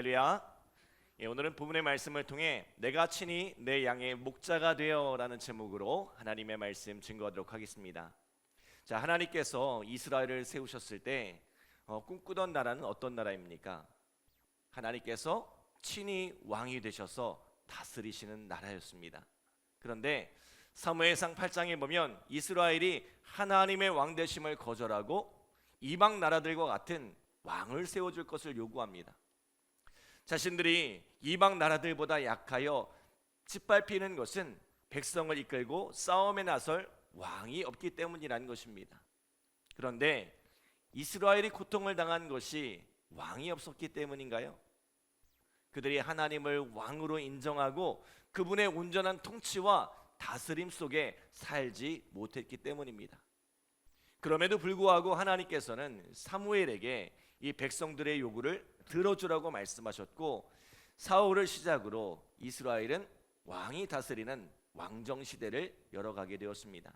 할렐루야. 오늘은 본문의 말씀을 통해 내가 친히 내 양의 목자가 되어 라는 제목으로 하나님의 말씀 증거하도록 하겠습니다. 자, 하나님께서 이스라엘을 세우셨을 때 꿈꾸던 나라는 어떤 나라입니까? 하나님께서 친히 왕이 되셔서 다스리시는 나라였습니다. 그런데 사무엘상 8장에 보면 이스라엘이 하나님의 왕 되심을 거절하고 이방 나라들과 같은 왕을 세워줄 것을 요구합니다. 자신들이 이방 나라들보다 약하여 짓밟히는 것은 백성을 이끌고 싸움에 나설 왕이 없기 때문이라는 것입니다. 그런데 이스라엘이 고통을 당한 것이 왕이 없었기 때문인가요? 그들이 하나님을 왕으로 인정하고 그분의 온전한 통치와 다스림 속에 살지 못했기 때문입니다. 그럼에도 불구하고 하나님께서는 사무엘에게 이 백성들의 요구를 들어주라고 말씀하셨고, 사울을 시작으로 이스라엘은 왕이 다스리는 왕정 시대를 열어가게 되었습니다.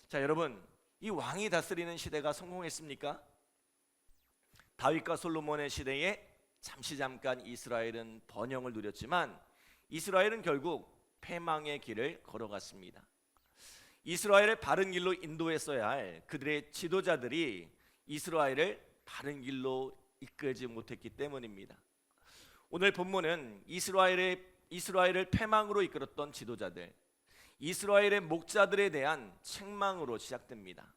자, 여러분, 이 왕이 다스리는 시대가 성공했습니까? 다윗과 솔로몬의 시대에 잠깐 이스라엘은 번영을 누렸지만 이스라엘은 결국 패망의 길을 걸어갔습니다. 이스라엘을 바른 길로 인도했어야 할 그들의 지도자들이 이스라엘을 바른 길로 이끌지 못했기 때문입니다. 오늘 본문은 이스라엘을 패망으로 이끌었던 지도자들, 이스라엘의 목자들에 대한 책망으로 시작됩니다.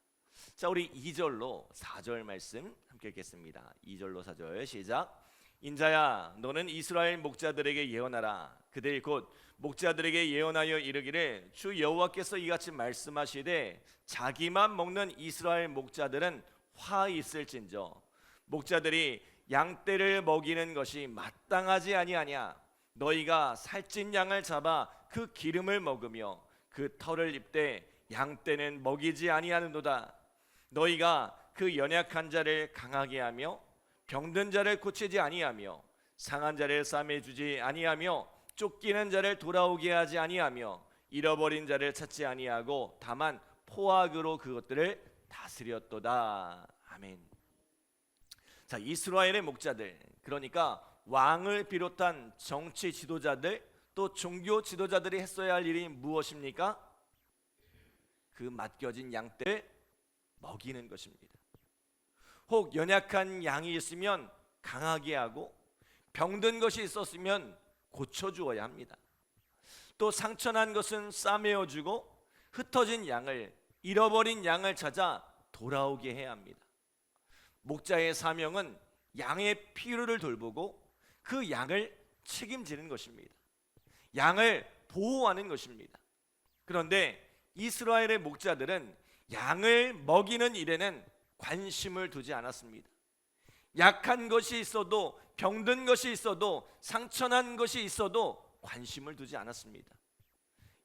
자, 우리 2절로 4절 말씀 함께 읽겠습니다. 2절로 4절 시작. 인자야, 너는 이스라엘 목자들에게 예언하라. 그들 곧 목자들에게 예언하여 이르기를 주 여호와께서 이같이 말씀하시되 자기만 먹는 이스라엘 목자들은 화 있을진저 목자들이 양떼를 먹이는 것이 마땅하지 아니하냐. 너희가 살찐 양을 잡아 그 기름을 먹으며 그 털을 입되 양떼는 먹이지 아니하는도다. 너희가 그 연약한 자를 강하게 하며 병든 자를 고치지 아니하며 상한 자를 싸매 주지 아니하며 쫓기는 자를 돌아오게 하지 아니하며 잃어버린 자를 찾지 아니하고 다만 포악으로 그것들을 다스렸도다. 아멘. 자, 이스라엘의 목자들, 그러니까 왕을 비롯한 정치 지도자들 또 종교 지도자들이 했어야 할 일이 무엇입니까? 그 맡겨진 양떼를 먹이는 것입니다. 혹 연약한 양이 있으면 강하게 하고 병든 것이 있었으면 고쳐주어야 합니다. 또 상처난 것은 싸매어주고 흩어진 양을, 잃어버린 양을 찾아 돌아오게 해야 합니다. 목자의 사명은 양의 필요를 돌보고 그 양을 책임지는 것입니다. 양을 보호하는 것입니다. 그런데 이스라엘의 목자들은 양을 먹이는 일에는 관심을 두지 않았습니다. 약한 것이 있어도, 병든 것이 있어도, 상처난 것이 있어도 관심을 두지 않았습니다.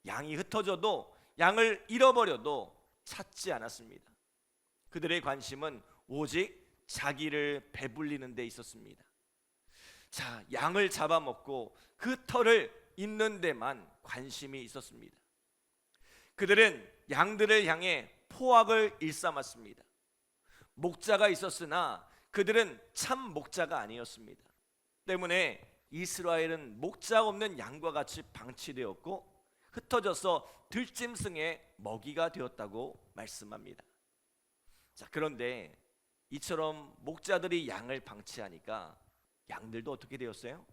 양이 흩어져도, 양을 잃어버려도 찾지 않았습니다. 그들의 관심은 오직 자기를 배불리는 데 있었습니다. 자, 양을 잡아먹고 그 털을 입는 데만 관심이 있었습니다. 그들은 양들을 향해 포악을 일삼았습니다. 목자가 있었으나 그들은 참 목자가 아니었습니다. 때문에 이스라엘은 목자 없는 양과 같이 방치되었고 흩어져서 들짐승의 먹이가 되었다고 말씀합니다. 자, 그런데 이처럼 목자들이 양을 방치하니까 양들도 어떻게 되었어요?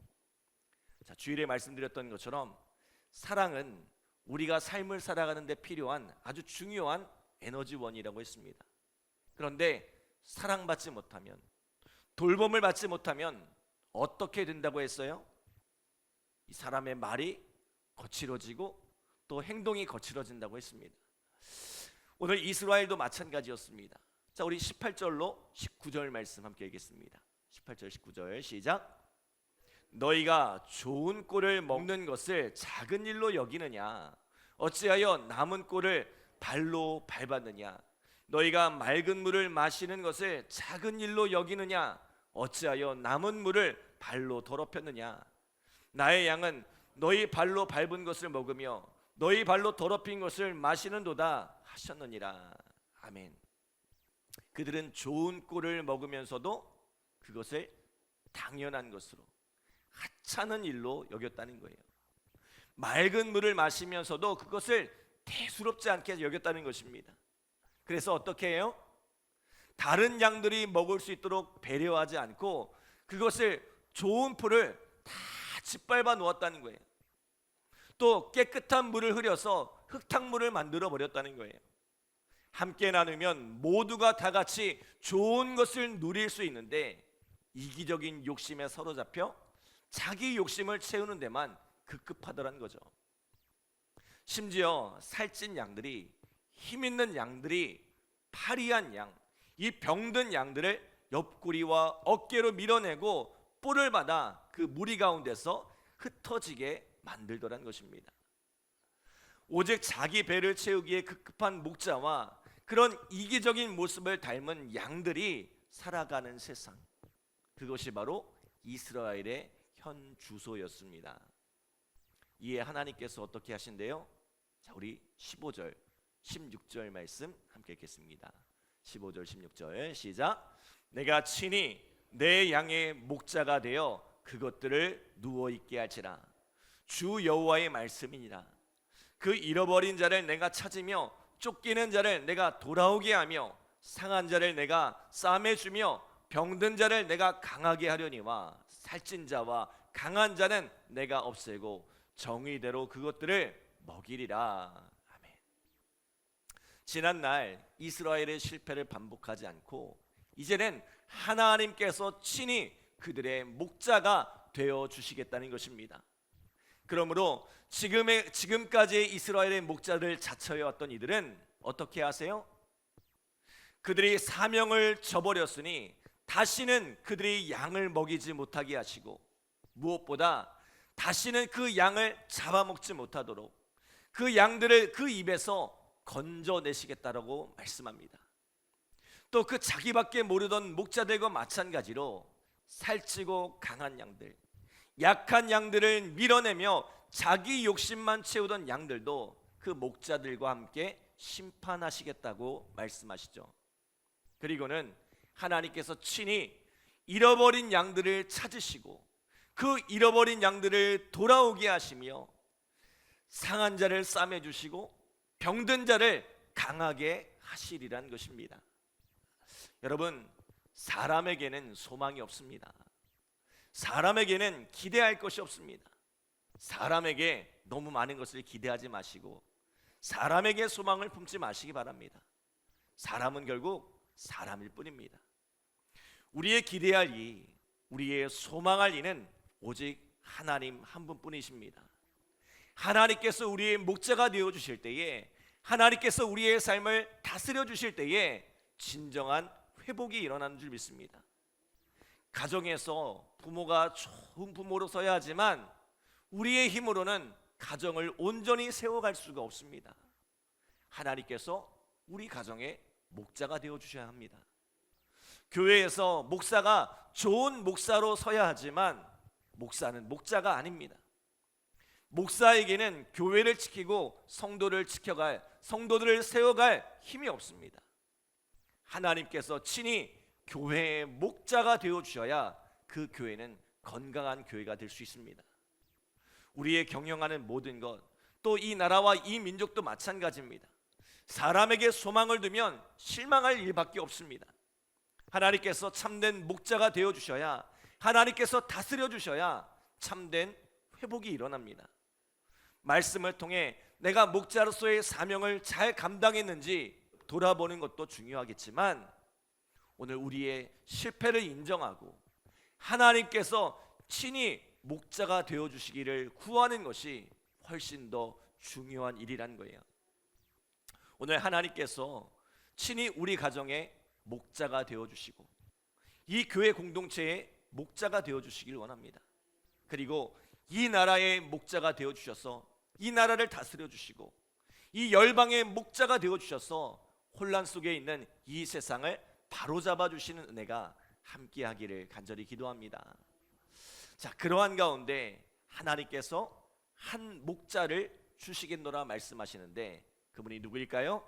자, 주일에 말씀드렸던 것처럼 사랑은 우리가 삶을 살아가는 데 필요한 아주 중요한 에너지원이라고 했습니다. 그런데 사랑받지 못하면, 돌봄을 받지 못하면 어떻게 된다고 했어요? 이 사람의 말이 거칠어지고 또 행동이 거칠어진다고 했습니다. 오늘 이스라엘도 마찬가지였습니다. 자, 우리 18절로 19절 말씀 함께 읽겠습니다. 18절 19절 시작. 너희가 좋은 꼴을 먹는 것을 작은 일로 여기느냐? 어찌하여 남은 꼴을 발로 밟았느냐? 너희가 맑은 물을 마시는 것을 작은 일로 여기느냐? 어찌하여 남은 물을 발로 더럽혔느냐? 나의 양은 너희 발로 밟은 것을 먹으며 너희 발로 더럽힌 것을 마시는도다 하셨느니라. 아멘. 그들은 좋은 꼴을 먹으면서도 그것을 당연한 것으로, 하찮은 일로 여겼다는 거예요. 맑은 물을 마시면서도 그것을 대수롭지 않게 여겼다는 것입니다. 그래서 어떻게 해요? 다른 양들이 먹을 수 있도록 배려하지 않고 그것을 좋은 풀을 다 짓밟아 놓았다는 거예요. 또 깨끗한 물을 흐려서 흙탕물을 만들어 버렸다는 거예요. 함께 나누면 모두가 다 같이 좋은 것을 누릴 수 있는데 이기적인 욕심에 사로잡혀 자기 욕심을 채우는 데만 급급하더라는 거죠. 심지어 살찐 양들이, 힘 있는 양들이 파리한 양, 이 병든 양들을 옆구리와 어깨로 밀어내고 뿔을 받아 그 무리 가운데서 흩어지게 만들더란 것입니다. 오직 자기 배를 채우기에 급급한 목자와 그런 이기적인 모습을 닮은 양들이 살아가는 세상, 그것이 바로 이스라엘의 현 주소였습니다. 이에 하나님께서 어떻게 하신대요? 자, 우리 15절 16절 말씀 함께 읽겠습니다. 15절 16절 시작. 내가 친히 내 양의 목자가 되어 그것들을 누워있게 할지라. 주 여호와의 말씀이니라. 그 잃어버린 자를 내가 찾으며 쫓기는 자를 내가 돌아오게 하며 상한 자를 내가 싸매주며 병든 자를 내가 강하게 하려니와 살찐 자와 강한 자는 내가 없애고 정의대로 그것들을 먹이리라. 아멘. 지난날 이스라엘의 실패를 반복하지 않고 이제는 하나님께서 친히 그들의 목자가 되어 주시겠다는 것입니다. 그러므로 지금까지의 이스라엘의 목자를 자처해 왔던 이들은 어떻게 하세요? 그들이 사명을 저버렸으니 다시는 그들이 양을 먹이지 못하게 하시고 무엇보다 다시는 그 양을 잡아먹지 못하도록 그 양들을 그 입에서 건져내시겠다라고 말씀합니다. 또 그 자기밖에 모르던 목자들과 마찬가지로 살찌고 강한 양들, 약한 양들을 밀어내며 자기 욕심만 채우던 양들도 그 목자들과 함께 심판하시겠다고 말씀하시죠. 그리고는 하나님께서 친히 잃어버린 양들을 찾으시고 그 잃어버린 양들을 돌아오게 하시며 상한 자를 싸매주시고 병든 자를 강하게 하시리란 것입니다. 여러분, 사람에게는 소망이 없습니다. 사람에게는 기대할 것이 없습니다. 사람에게 너무 많은 것을 기대하지 마시고 사람에게 소망을 품지 마시기 바랍니다. 사람은 결국 사람일 뿐입니다. 우리의 기대할 이, 우리의 소망할 이는 오직 하나님 한 분뿐이십니다. 하나님께서 우리의 목자가 되어 주실 때에, 하나님께서 우리의 삶을 다스려 주실 때에 진정한 회복이 일어나는 줄 믿습니다. 가정에서 부모가 좋은 부모로 서야 하지만 우리의 힘으로는 가정을 온전히 세워갈 수가 없습니다. 하나님께서 우리 가정의 목자가 되어 주셔야 합니다. 교회에서 목사가 좋은 목사로 서야 하지만 목사는 목자가 아닙니다. 목사에게는 교회를 지키고 성도를 지켜갈, 성도들을 세워갈 힘이 없습니다. 하나님께서 친히 교회의 목자가 되어 주셔야 그 교회는 건강한 교회가 될 수 있습니다. 우리의 경영하는 모든 것, 또 이 나라와 이 민족도 마찬가지입니다. 사람에게 소망을 두면 실망할 일밖에 없습니다. 하나님께서 참된 목자가 되어 주셔야, 하나님께서 다스려 주셔야 참된 회복이 일어납니다. 말씀을 통해 내가 목자로서의 사명을 잘 감당했는지 돌아보는 것도 중요하겠지만 오늘 우리의 실패를 인정하고 하나님께서 친히 목자가 되어 주시기를 구하는 것이 훨씬 더 중요한 일이라는 거예요. 오늘 하나님께서 친히 우리 가정에 목자가 되어 주시고 이 교회 공동체의 목자가 되어 주시길 원합니다. 그리고 이 나라의 목자가 되어 주셔서 이 나라를 다스려 주시고 이 열방의 목자가 되어 주셔서 혼란 속에 있는 이 세상을 바로잡아 주시는 은혜가 함께하기를 간절히 기도합니다. 자, 그러한 가운데 하나님께서 한 목자를 주시겠노라 말씀하시는데 그분이 누구일까요?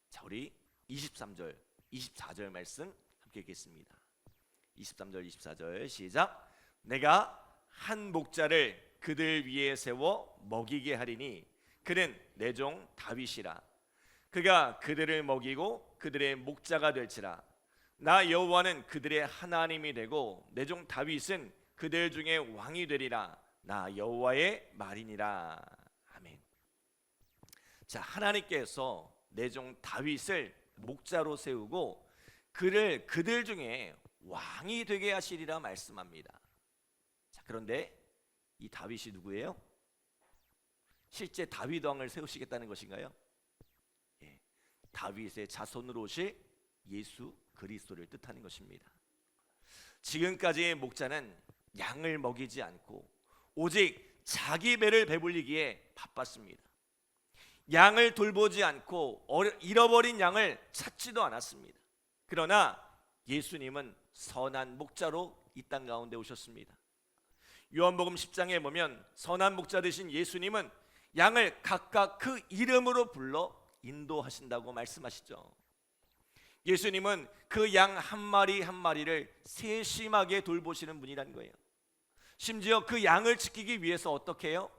자, 우리 23절 24절 말씀 함께 읽겠습니다. 23절 24절 시작. 내가 한 목자를 그들 위에 세워 먹이게 하리니 그는 내 종 다윗이라. 그가 그들을 먹이고 그들의 목자가 될지라. 나 여호와는 그들의 하나님이 되고 내 종 다윗은 그들 중에 왕이 되리라. 나 여호와의 말이니라. 아멘. 자, 하나님께서 내 종 다윗을 목자로 세우고 그를 그들 중에 왕이 되게 하시리라 말씀합니다. 자, 그런데 이 다윗이 누구예요? 실제 다윗 왕을 세우시겠다는 것인가요? 예, 다윗의 자손으로 오실 예수 그리스도를 뜻하는 것입니다. 지금까지의 목자는 양을 먹이지 않고 오직 자기 배를 배불리기에 바빴습니다. 양을 돌보지 않고 잃어버린 양을 찾지도 않았습니다. 그러나 예수님은 선한 목자로 이 땅 가운데 오셨습니다. 요한복음 10장에 보면 선한 목자 되신 예수님은 양을 각각 그 이름으로 불러 인도하신다고 말씀하시죠. 예수님은 그 양 한 마리 한 마리를 세심하게 돌보시는 분이란 거예요. 심지어 그 양을 지키기 위해서 어떻게 해요?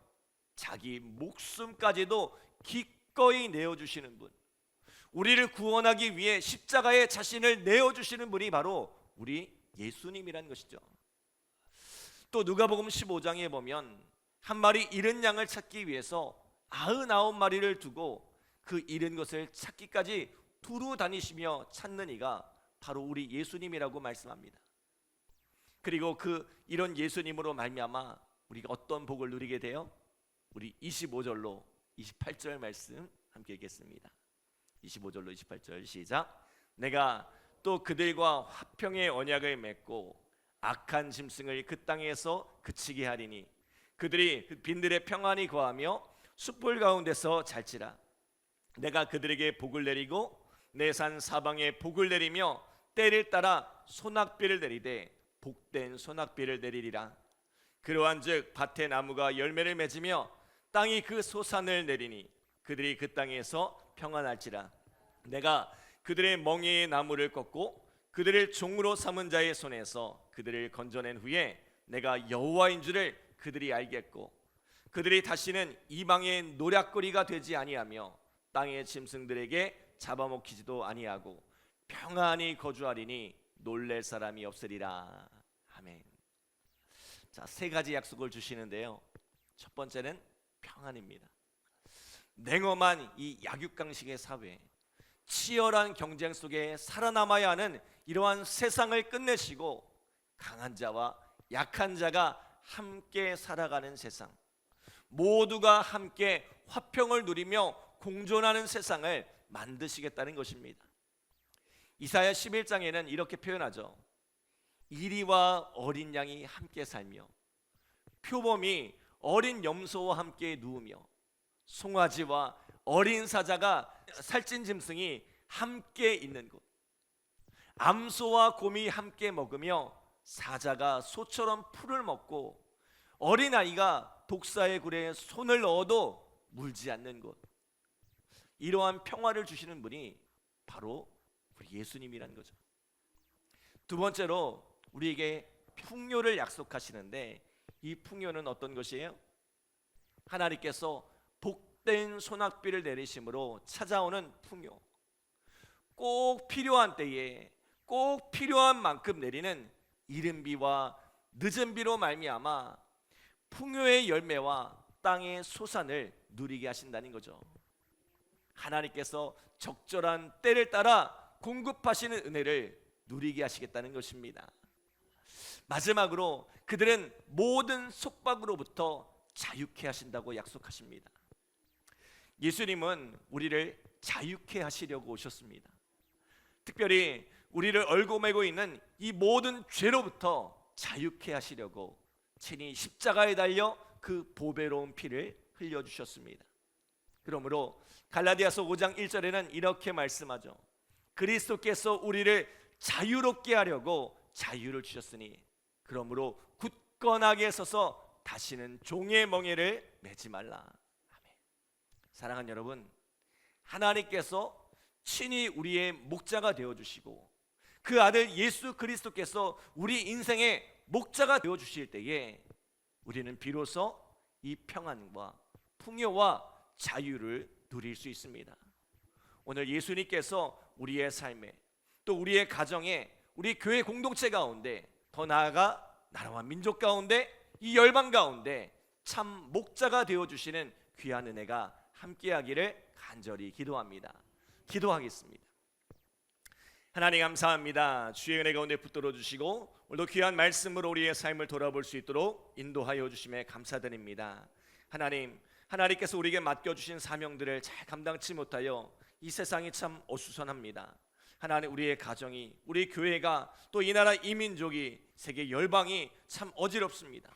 자기 목숨까지도 기꺼이 내어주시는 분, 우리를 구원하기 위해 십자가에 자신을 내어주시는 분이 바로 우리 예수님이란 것이죠. 또 누가복음 15장에 보면 한 마리 잃은 양을 찾기 위해서 99마리를 두고 그 잃은 것을 찾기까지 두루 다니시며 찾는 이가 바로 우리 예수님이라고 말씀합니다. 그리고 이런 예수님으로 말미암아 우리가 어떤 복을 누리게 돼요? 우리 25절로 28절 말씀 함께 읽겠습니다. 25절로 28절 시작. 내가 또 그들과 화평의 언약을 맺고 악한 짐승을 그 땅에서 그치게 하리니 그들이 빈들의 평안히 거하며 숲풀 가운데서 잘지라. 내가 그들에게 복을 내리고 내 산 사방에 복을 내리며 때를 따라 소낙비를 내리되 복된 소낙비를 내리리라. 그러한즉 밭의 나무가 열매를 맺으며 땅이 그 소산을 내리니 그들이 그 땅에서 평안할지라. 내가 그들의 멍에의 나무를 꺾고 그들을 종으로 삼은 자의 손에서 그들을 건져낸 후에 내가 여호와인 줄을 그들이 알겠고 그들이 다시는 이방의 노략거리가 되지 아니하며 땅의 짐승들에게 잡아먹히지도 아니하고 평안히 거주하리니 놀랄 사람이 없으리라. 아멘. 자, 세 가지 약속을 주시는데요. 첫 번째는 평안입니다. 냉엄한 이 약육강식의 사회, 치열한 경쟁 속에 살아남아야 하는 이러한 세상을 끝내시고 강한 자와 약한 자가 함께 살아가는 세상, 모두가 함께 화평을 누리며 공존하는 세상을 만드시겠다는 것입니다. 이사야 11장에는 이렇게 표현하죠. 이리와 어린 양이 함께 살며 표범이 어린 염소와 함께 누우며 송아지와 어린 사자가 살찐 짐승이 함께 있는 곳, 암소와 곰이 함께 먹으며 사자가 소처럼 풀을 먹고 어린아이가 독사의 굴에 손을 넣어도 물지 않는 곳, 이러한 평화를 주시는 분이 바로 우리 예수님이라는 거죠. 두 번째로 우리에게 풍요를 약속하시는데 이 풍요는 어떤 것이에요? 하나님께서 복된 소낙비를 내리심으로 찾아오는 풍요, 꼭 필요한 때에 꼭 필요한 만큼 내리는 이른 비와 늦은 비로 말미암아 풍요의 열매와 땅의 소산을 누리게 하신다는 거죠. 하나님께서 적절한 때를 따라 공급하시는 은혜를 누리게 하시겠다는 것입니다. 마지막으로 그들은 모든 속박으로부터 자유케 하신다고 약속하십니다. 예수님은 우리를 자유케 하시려고 오셨습니다. 특별히 우리를 얽어매고 있는 이 모든 죄로부터 자유케 하시려고 친히 십자가에 달려 그 보배로운 피를 흘려주셨습니다. 그러므로 갈라디아서 5장 1절에는 이렇게 말씀하죠. 그리스도께서 우리를 자유롭게 하려고 자유를 주셨으니 그러므로 굳건하게 서서 다시는 종의 멍에를 매지 말라. 아멘. 사랑하는 여러분, 하나님께서 친히 우리의 목자가 되어주시고 그 아들 예수 그리스도께서 우리 인생의 목자가 되어주실 때에 우리는 비로소 이 평안과 풍요와 자유를 누릴 수 있습니다. 오늘 예수님께서 우리의 삶에, 또 우리의 가정에, 우리 교회 공동체 가운데, 더 나아가 나라와 민족 가운데, 이 열방 가운데 참 목자가 되어주시는 귀한 은혜가 함께하기를 간절히 기도합니다. 기도하겠습니다. 하나님 감사합니다. 주의 은혜 가운데 붙들어 주시고 오늘도 귀한 말씀으로 우리의 삶을 돌아볼 수 있도록 인도하여 주심에 감사드립니다. 하나님께서 우리에게 맡겨주신 사명들을 잘 감당치 못하여 이 세상이 참 어수선합니다. 하나님, 우리의 가정이, 우리 교회가, 또 이 나라 이 민족이, 세계 열방이 참 어지럽습니다.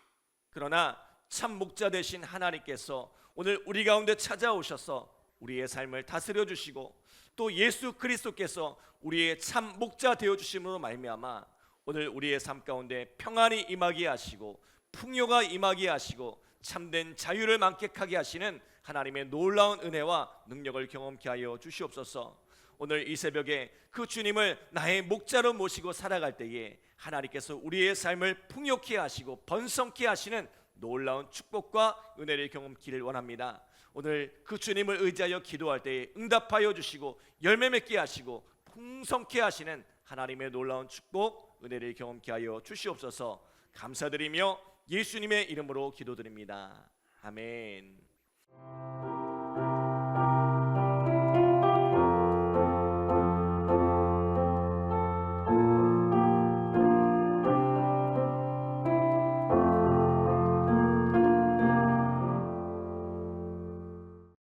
그러나 참 목자 되신 하나님께서 오늘 우리 가운데 찾아오셔서 우리의 삶을 다스려 주시고, 또 예수 그리스도께서 우리의 참 목자 되어 주심으로 말미암아 오늘 우리의 삶 가운데 평안이 임하게 하시고 풍요가 임하게 하시고 참된 자유를 만끽하게 하시는 하나님의 놀라운 은혜와 능력을 경험케 하여 주시옵소서. 오늘 이 새벽에 그 주님을 나의 목자로 모시고 살아갈 때에 하나님께서 우리의 삶을 풍요케 하시고 번성케 하시는 놀라운 축복과 은혜를 경험키를 원합니다. 오늘 그 주님을 의지하여 기도할 때에 응답하여 주시고 열매 맺게 하시고 풍성케 하시는 하나님의 놀라운 축복, 은혜를 경험케 하여 주시옵소서. 감사드리며 예수님의 이름으로 기도드립니다. 아멘.